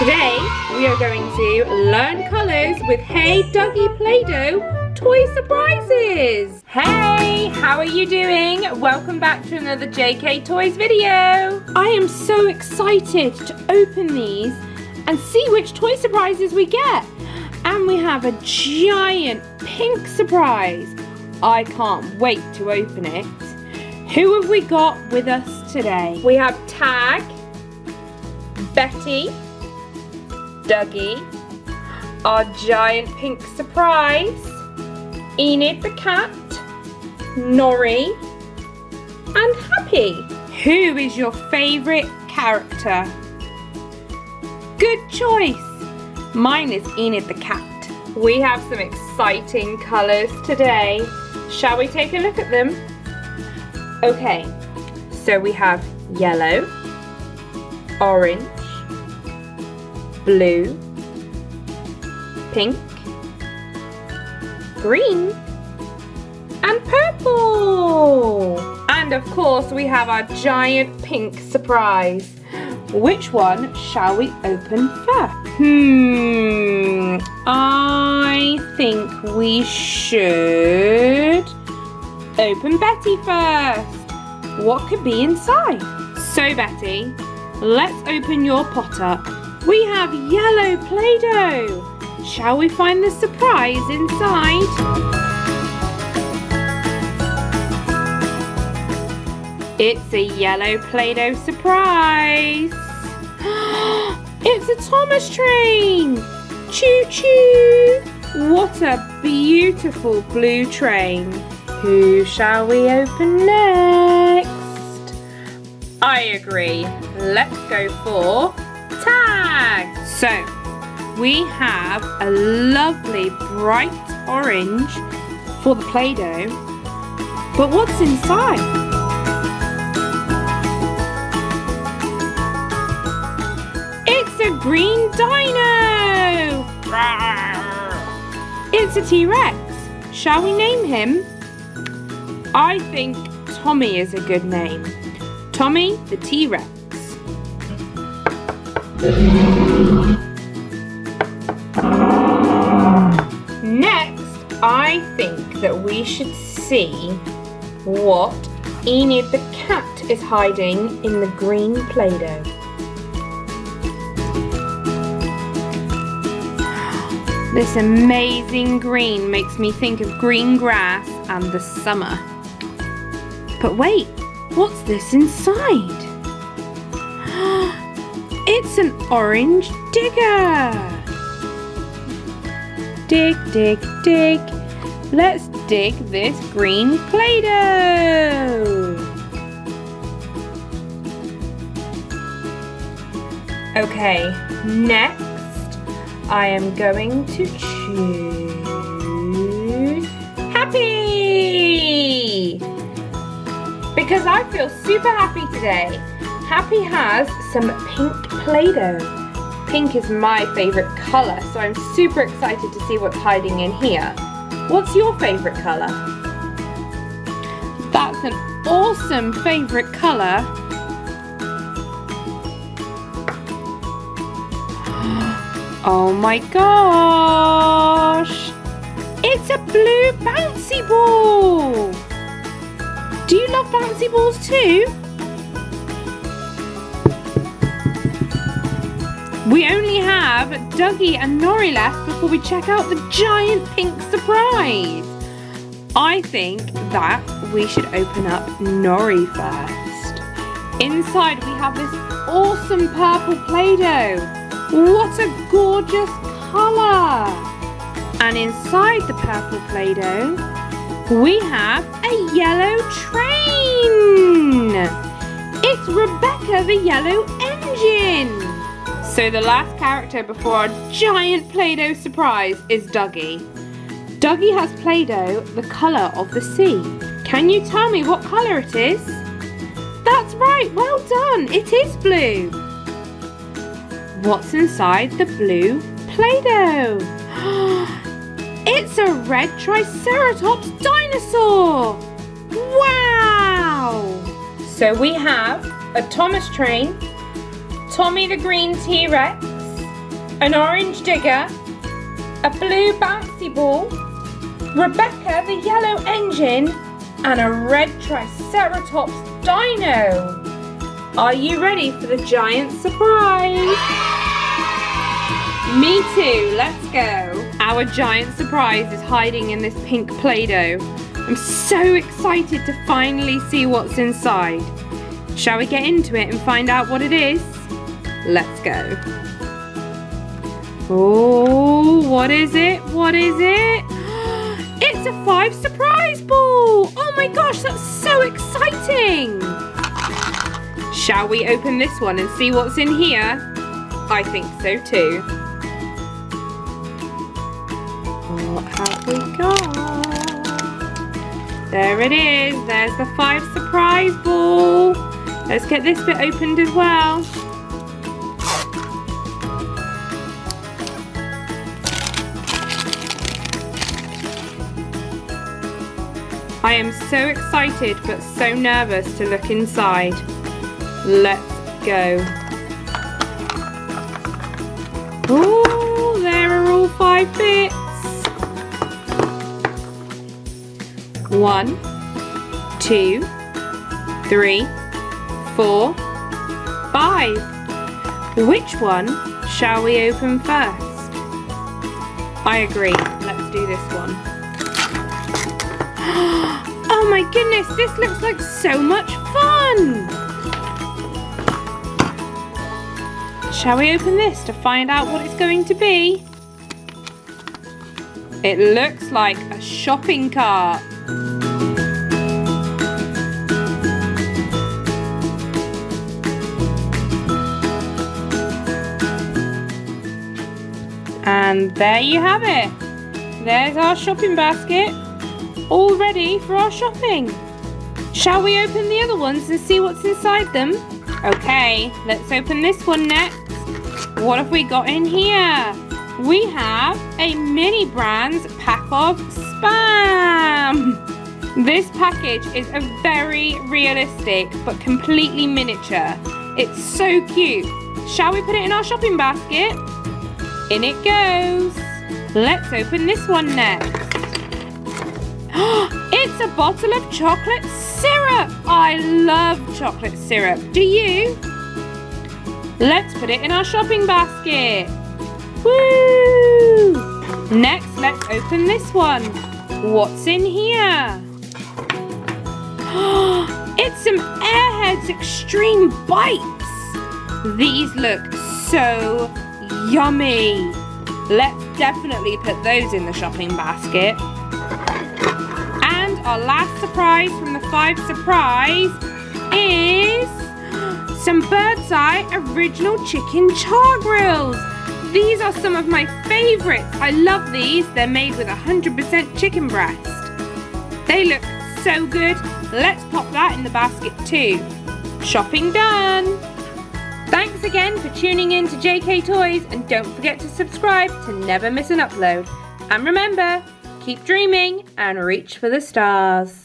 Today we are going to learn colours with Hey Duggee Playdoh Toy Surprises. Hey, how are you doing? Welcome back to another JK Toys video. I am so excited to open these and see which toy surprises we get. And we have a giant pink surprise. I can't wait to open it. Who have we got with us today? We have Tag, Betty, Duggee, our giant pink surprise, Enid the cat, Nori, and Happy. Who is your favourite character? Good choice. Mine is Enid the cat. We have some exciting colours today. Shall we take a look at them? Okay, so we have yellow, orange, blue, pink, green, and purple. And of course we have our giant pink surprise. Which one shall we open first? I think we should open Betty first. What could be inside? So Betty, let's open your pot up. We have yellow Play-Doh. Shall we find the surprise inside? It's a yellow Play-Doh surprise. It's a Thomas train. Choo-choo. What a beautiful blue train. Who shall we open next? I agree. Let's go for Tag. So, we have a lovely bright orange for the Play-Doh. But what's inside? It's a green dino! It's a T-Rex. Shall we name him? I think Tommy is a good name. Tommy the T-Rex. Next, I think that we should see what Enid the cat is hiding in the green Play-Doh. This amazing green makes me think of green grass and the summer. But wait, what's this inside? It's an orange digger. Dig, dig, dig. Let's dig this green Play-Doh. Okay, next I am going to choose Happy. Because I feel super happy today. Happy has some pink Play-Doh. Pink is my favourite colour, so I'm super excited to see what's hiding in here. What's your favourite colour? That's an awesome favourite colour. Oh my gosh! It's a blue bouncy ball! Do you love bouncy balls too? We only have Duggee and Nori left before we check out the giant pink surprise. I think that we should open up Nori first. Inside we have this awesome purple Play-Doh. What a gorgeous colour! And inside the purple Play-Doh, we have a yellow train! It's Rebecca the yellow engine! So the last character before our giant Play-Doh surprise is Duggee. Duggee has Play-Doh the colour of the sea. Can you tell me what colour it is? That's right, well done, it is blue. What's inside the blue Play-Doh? It's a red Triceratops dinosaur! Wow! So we have a Thomas train, Tommy the green T-Rex, an orange digger, a blue bouncy ball, Rebecca the yellow engine, and a red Triceratops dino. Are you ready for the giant surprise? Me too, let's go. Our giant surprise is hiding in this pink Play-Doh. I'm so excited to finally see what's inside. Shall we get into it and find out what it is? Let's go. Oh, what is it? What is it? It's a 5 surprise ball! Oh my gosh, that's so exciting! Shall we open this one and see what's in here? I think so too. What have we got? There it is. There's the 5 surprise ball. Let's get this bit opened as well. I am so excited but so nervous to look inside. Let's go. Oh, there are all 5 bits. 1, 2, 3, 4, 5. Which one shall we open first? I agree. Let's do this one. Oh my goodness, this looks like so much fun! Shall we open this to find out what it's going to be? It looks like a shopping cart. And there you have it. There's our shopping basket, all ready for our shopping. Shall we open the other ones and see what's inside them? Okay, let's open this one next. What have we got in here? We have a mini brands pack of Spam. This package is a very realistic but completely miniature. It's so cute. Shall we put it in our shopping basket? In it goes. Let's open this one next. It's a bottle of chocolate syrup. I love chocolate syrup. Do you? Let's put it in our shopping basket. Woo! Next, let's open this one. What's in here? It's some Airheads Extreme Bites. These look so yummy. Let's definitely put those in the shopping basket. And our last surprise from the 5 surprise is some Bird's Eye original chicken char grills. These are some of my favorites. I love these. They're made with 100% chicken breast. They look so good. Let's pop that in the basket too. Shopping done. Thanks again for tuning in to JK Toys, and don't forget to subscribe to never miss an upload. And remember, keep dreaming and reach for the stars.